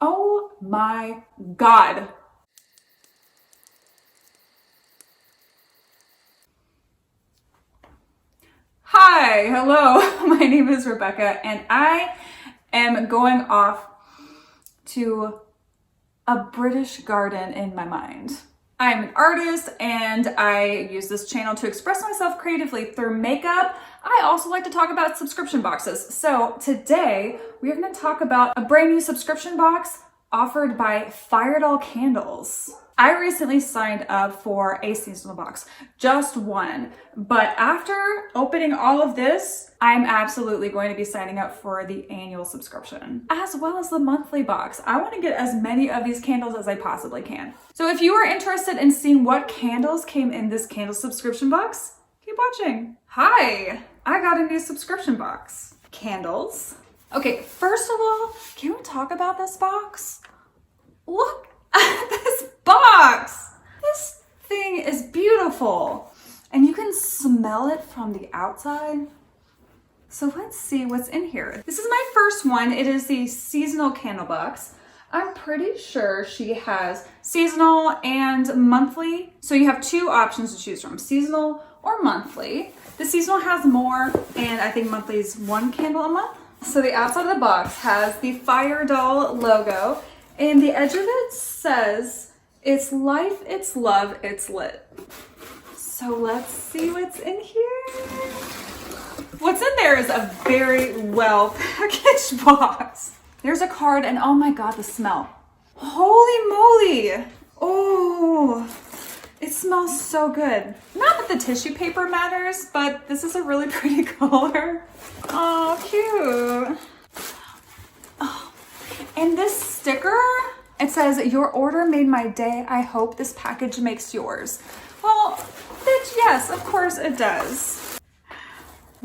Oh my God. Hi, hello, my name is Rebecca and I am going off to a British garden in my mind. I'm an artist and I use this channel to express myself creatively through makeup. I also like to talk about subscription boxes. So today we are going to talk about a brand new subscription box offered by Fairies Candles. I recently signed up for a seasonal box, just one, but after opening all of this, I'm absolutely going to be signing up for the annual subscription, as well as the monthly box. I want to get as many of these candles as I possibly can. So if you are interested in seeing what candles came in this candle subscription box, keep watching. Hi, I got a new subscription box. Candles. Okay, first of all, can we talk about this box? Look at this box. This thing is beautiful and you can smell it from the outside. So let's see what's in here. This is my first one. It is the seasonal candle box. I'm pretty sure she has seasonal and monthly. So you have two options to choose from, seasonal or monthly. The seasonal has more and I think monthly is one candle a month. So the outside of the box has the Fire Doll logo and the edge of it says, "It's life, it's love, it's lit." So let's see what's in here. What's in there is a very well packaged box. There's a card and oh my God, the smell. Holy moly. Oh, it smells so good. Not that the tissue paper matters, but this is a really pretty color. Oh, cute. Oh. And this sticker, it says, "Your order made my day. I hope this package makes yours." Well, bitch, yes, of course it does.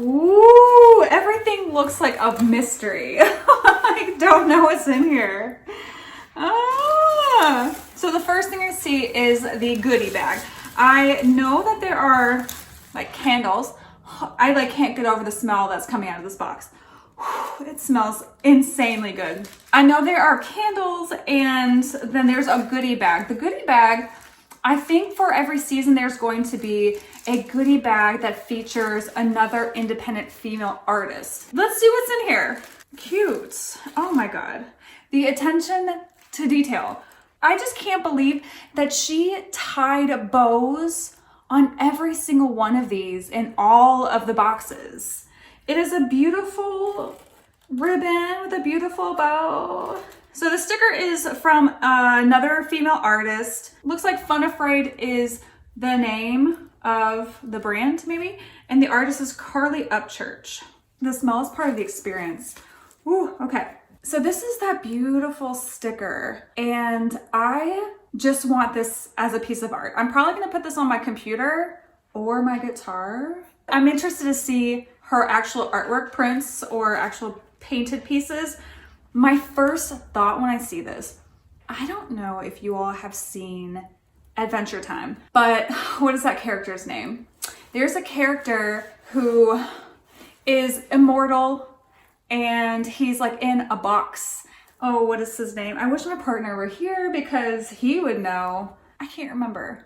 Ooh, everything looks like a mystery. I don't know what's in here. So the first thing I see is the goodie bag. I know that there are like candles. I can't get over the smell that's coming out of this box. It smells insanely good. I know there are candles and then there's a goodie bag. The goodie bag, I think for every season there's going to be a goodie bag that features another independent female artist. Let's see what's in here. Cute. Oh my God. The attention to detail. I just can't believe that she tied bows on every single one of these in all of the boxes. It is a beautiful ribbon with a beautiful bow. So the sticker is from another female artist. Looks like Fun Afraid is the name of the brand maybe. And the artist is Carly Upchurch. The smell is part of the experience. Ooh, okay. So this is that beautiful sticker. And I just want this as a piece of art. I'm probably gonna put this on my computer or my guitar. I'm interested to see her actual artwork prints or actual painted pieces. My first thought when I see this, I don't know if you all have seen Adventure Time, but what is that character's name? There's a character who is immortal and he's like in a box. Oh, what is his name? I wish my partner were here because he would know. I can't remember.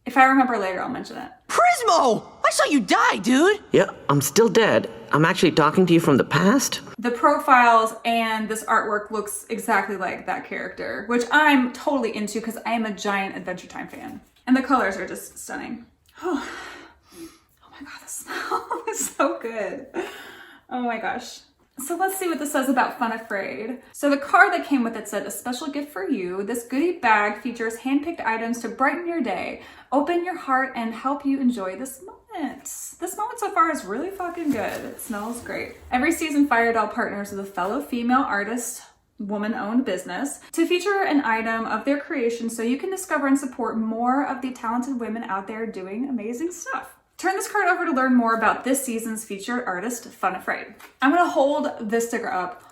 If I remember later, I'll mention it. Prismo! I saw you die, dude! Yeah, I'm still dead. I'm actually talking to you from the past. The profiles and this artwork looks exactly like that character, which I'm totally into because I am a giant Adventure Time fan. And the colors are just stunning. Oh my God, the smell is so good. Oh my gosh. So let's see what this says about Fun Afraid. So the card that came with it said, "A special gift for you. This goodie bag features handpicked items to brighten your day, open your heart, and help you enjoy this moment." This moment so far is really fucking good. It smells great. Every season, Fire Doll partners with a fellow female artist, woman-owned business, to feature an item of their creation so you can discover and support more of the talented women out there doing amazing stuff. Turn this card over to learn more about this season's featured artist, Fun Afraid. I'm gonna hold this sticker up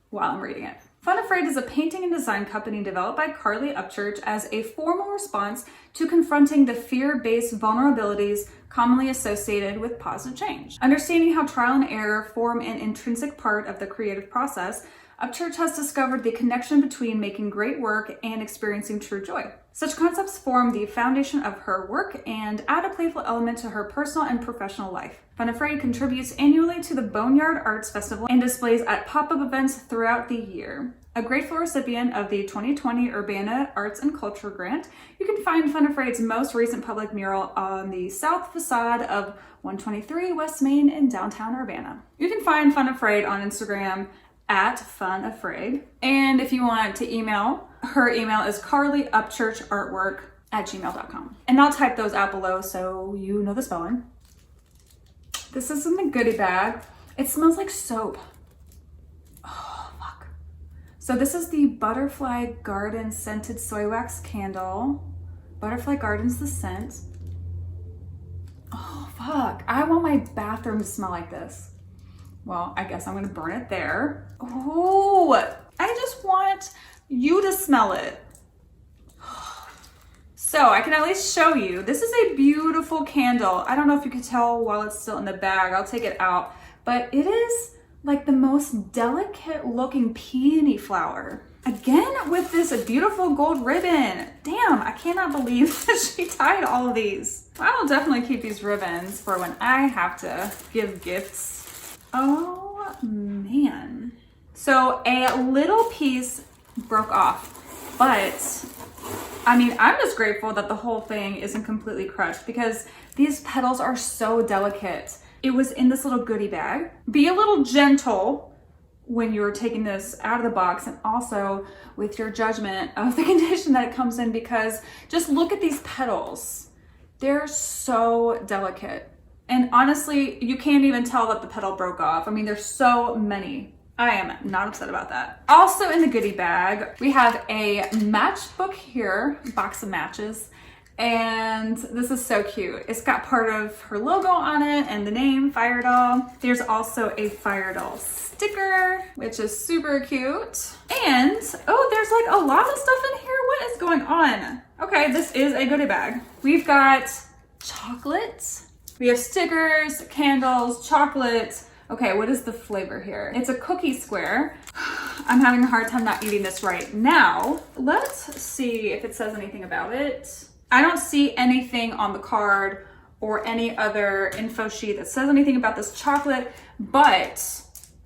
while I'm reading it. Fun Afraid is a painting and design company developed by Carly Upchurch as a formal response to confronting the fear-based vulnerabilities commonly associated with positive change. Understanding how trial and error form an intrinsic part of the creative process, Upchurch has discovered the connection between making great work and experiencing true joy. Such concepts form the foundation of her work and add a playful element to her personal and professional life. Fun Afraid contributes annually to the Boneyard Arts Festival and displays at pop-up events throughout the year. A grateful recipient of the 2020 Urbana Arts and Culture Grant, you can find Fun Afraid's most recent public mural on the south facade of 123 West Main in downtown Urbana. You can find Fun Afraid on Instagram at Fun Afraid. And if you want to email, her email is carlyupchurchartwork@gmail.com. And I'll type those out below so you know the spelling. This is in the Goodie Bag. It smells like soap. Oh, fuck. So this is the Butterfly Garden Scented Soy Wax Candle. Butterfly Garden's the scent. Oh, fuck. I want my bathroom to smell like this. Well, I guess I'm gonna burn it there. Oh, I just want you to smell it. So I can at least show you. This is a beautiful candle. I don't know if you can tell while it's still in the bag. I'll take it out. But it is like the most delicate looking peony flower. Again, with this beautiful gold ribbon. Damn, I cannot believe that she tied all of these. I'll definitely keep these ribbons for when I have to give gifts. Oh man. So a little piece broke off, but I mean, I'm just grateful that the whole thing isn't completely crushed because these petals are so delicate. It was in this little goodie bag. Be a little gentle when you're taking this out of the box and also with your judgment of the condition that it comes in, because just look at these petals. They're so delicate. And honestly, you can't even tell that the petal broke off. I mean, there's so many. I am not upset about that. Also in the goodie bag, we have a matchbook here, box of matches. And this is so cute. It's got part of her logo on it and the name, Fire Doll. There's also a Fire Doll sticker, which is super cute. And, oh, there's like a lot of stuff in here. What is going on? Okay, this is a goodie bag. We've got chocolate. We have stickers, candles, chocolate. Okay, what is the flavor here? It's a cookie square. I'm having a hard time not eating this right now. Let's see if it says anything about it. I don't see anything on the card or any other info sheet that says anything about this chocolate, but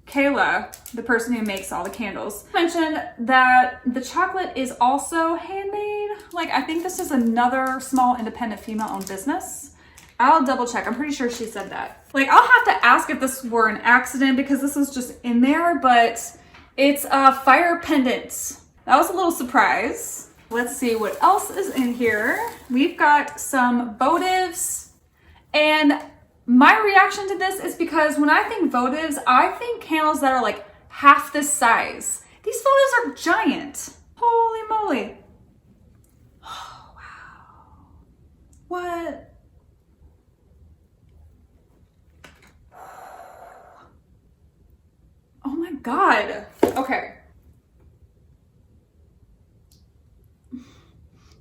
Kayla, the person who makes all the candles, mentioned that the chocolate is also handmade. Like, I think this is another small independent female-owned business. I'll double check. I'm pretty sure she said that. Like, I'll have to ask if this were an accident because this is just in there, but it's a fire pendant. That was a little surprise. Let's see what else is in here. We've got some votives, and my reaction to this is because when I think votives, I think candles that are like half this size. These votives are giant. Holy moly. Oh, wow. What? Oh my God. Okay.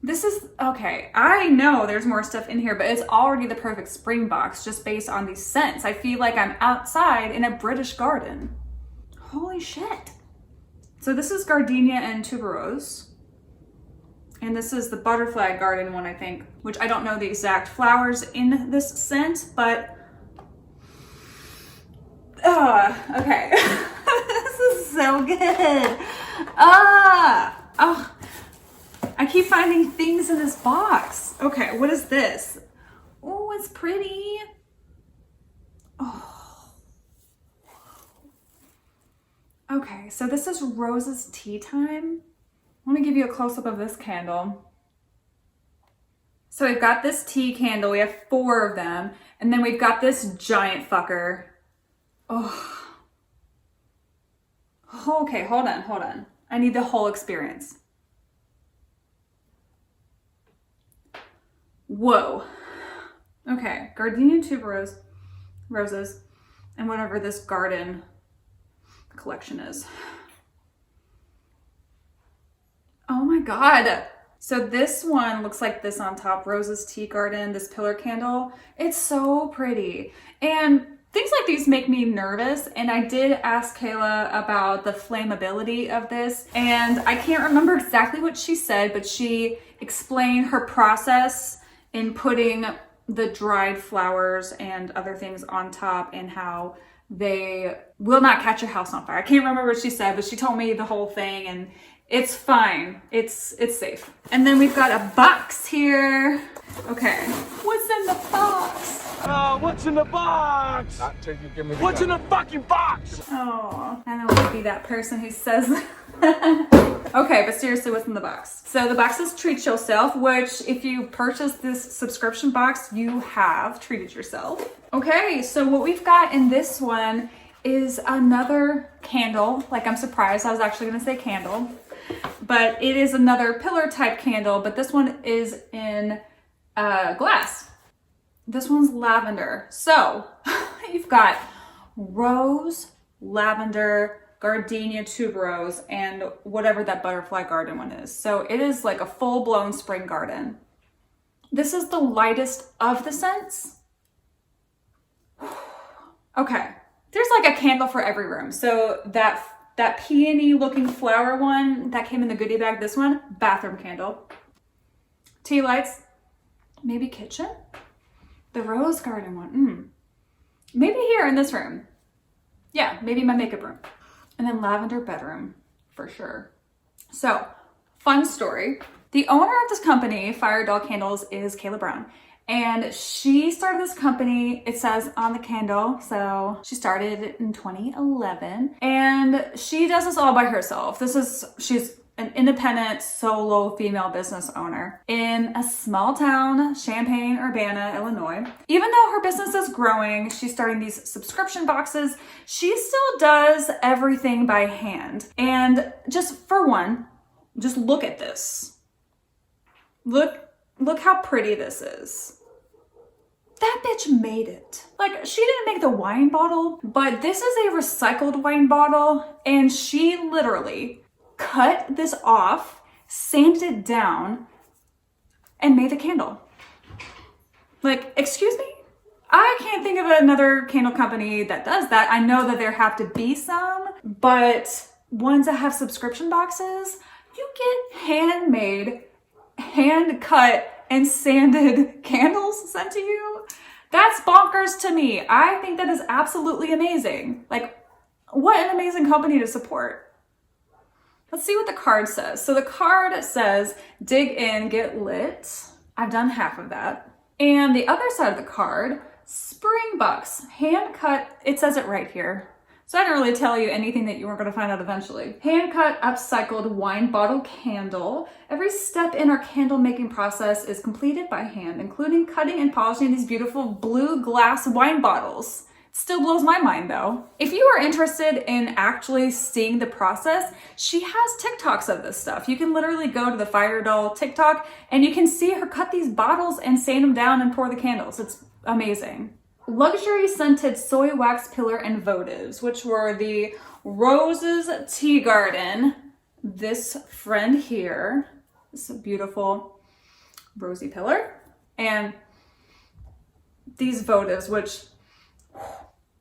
This is, okay, I know there's more stuff in here, but it's already the perfect spring box just based on these scents. I feel like I'm outside in a British garden. Holy shit. So this is gardenia and tuberose. And this is the butterfly garden one, I think, which I don't know the exact flowers in this scent, but okay. This is so good. Oh, I keep finding things in this box. Okay, what is this? Oh, it's pretty. Oh. Okay, so this is Rose's Tea Time. Let me give you a close-up of this candle. So we've got this tea candle. We have 4 of them. And then we've got this giant fucker. Oh. Okay, hold on. I need the whole experience. Whoa. Okay, gardenia tuberose, roses, and whatever this garden collection is. Oh my God. So this one looks like this on top, Rose's Tea Garden, this pillar candle. It's so pretty. And Things like these make me nervous, and I did ask Kayla about the flammability of this, and I can't remember exactly what she said, but she explained her process in putting the dried flowers and other things on top and how they will not catch your house on fire. I can't remember what she said, but she told me the whole thing, and it's fine. It's safe. And then we've got a box here. Okay, what's in the box? What's in the box? Not till you give me the What's gun. In the fucking box? Oh, I don't want to be that person who says that. Okay, but seriously, what's in the box? So the box is Treat Yourself, which if you purchase this subscription box, you have treated yourself. Okay, so what we've got in this one is another candle. Like, I'm surprised. I was actually going to say candle, but it is another pillar type candle, but this one is in glass. This one's lavender. So you've got rose, lavender, gardenia tuberose, and whatever that butterfly garden one is. So it is like a full-blown spring garden. This is the lightest of the scents. Okay, there's like a candle for every room. So that peony looking flower one that came in the goodie bag, this one, bathroom candle. Tea lights, maybe kitchen. The rose garden one, maybe here in this room. Yeah, maybe my makeup room. And then lavender bedroom, for sure. So, fun story. The owner of this company, Fire Doll Candles, is Kayla Brown. And she started this company, it says on the candle, so she started it in 2011. And she does this all by herself. She's an independent solo female business owner in a small town, Champaign-Urbana, Illinois. Even though her business is growing, she's starting these subscription boxes, she still does everything by hand. And just for one, just look at this. Look how pretty this is. That bitch made it. Like, she didn't make the wine bottle, but this is a recycled wine bottle, and she literally cut this off, sanded it down, and made the candle. Like, excuse me? I can't think of another candle company that does that. I know that there have to be some, but ones that have subscription boxes, you get handmade, hand-cut, and sanded candles sent to you. That's bonkers to me. I think that is absolutely amazing. Like, what an amazing company to support. Let's see what the card says. So the card says, dig in, get lit. I've done half of that. And the other side of the card, spring bucks, hand cut. It says it right here. So I didn't really tell you anything that you weren't going to find out eventually. Hand cut, upcycled wine bottle candle. Every step in our candle making process is completed by hand, including cutting and polishing these beautiful blue glass wine bottles. Still blows my mind though. If you are interested in actually seeing the process, she has TikToks of this stuff. You can literally go to the Fire Doll TikTok and you can see her cut these bottles and sand them down and pour the candles. It's amazing. Luxury scented soy wax pillar and votives, which were the Roses Tea Garden. This friend here, this beautiful rosy pillar, and these votives, which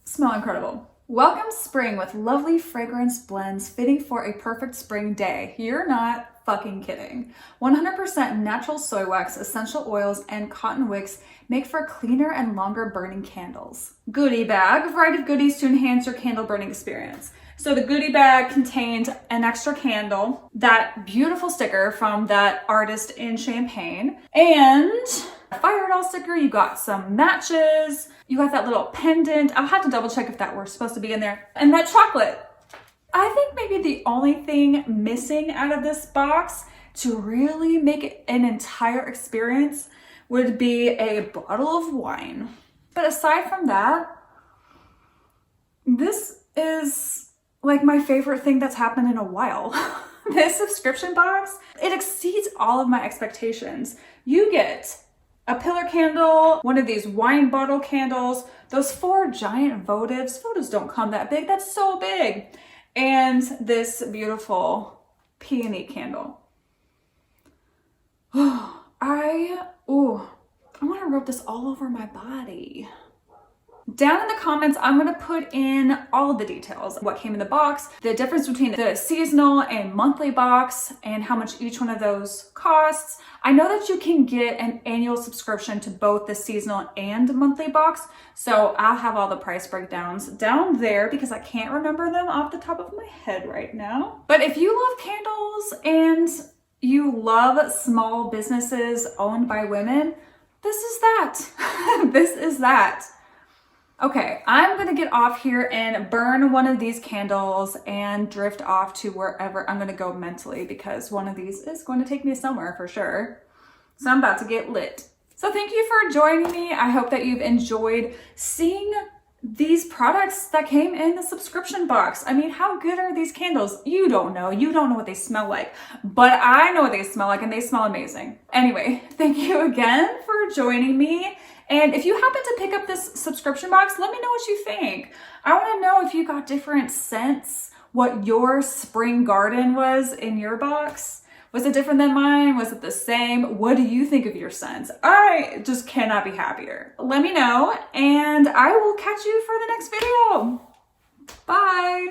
smell incredible. Welcome spring with lovely fragrance blends fitting for a perfect spring day. You're not fucking kidding. 100% natural soy wax, essential oils, and cotton wicks make for cleaner and longer burning candles. Goodie Bag, a variety of goodies to enhance your candle burning experience. So the Goodie Bag contained an extra candle, that beautiful sticker from that artist in Champaign, and a Fire Doll sticker. You got some matches. You got that little pendant. I'll have to double check if that were supposed to be in there. And that chocolate. I think maybe the only thing missing out of this box to really make it an entire experience would be a bottle of wine. But aside from that, this is like my favorite thing that's happened in a while. This subscription box, it exceeds all of my expectations. You get a pillar candle, one of these wine bottle candles, those 4 giant votives. Votives don't come that big, that's so big. And this beautiful peony candle. I want to rub this all over my body. Down in the comments, I'm gonna put in all of the details, what came in the box, the difference between the seasonal and monthly box, and how much each one of those costs. I know that you can get an annual subscription to both the seasonal and monthly box, so I'll have all the price breakdowns down there because I can't remember them off the top of my head right now. But if you love candles and you love small businesses owned by women, this is that. This is that. Okay, I'm gonna get off here and burn one of these candles and drift off to wherever I'm gonna go mentally, because one of these is going to take me somewhere for sure. So I'm about to get lit. So thank you for joining me. I hope that you've enjoyed seeing these products that came in the subscription box. I mean, how good are these candles? You don't know what they smell like, but I know what they smell like, and they smell amazing. Anyway, thank you again for joining me. And if you happen to pick up this subscription box, let me know what you think. I want to know if you got different scents, what your spring garden was in your box. Was it different than mine? Was it the same? What do you think of your scents? I just cannot be happier. Let me know, and I will catch you for the next video. Bye.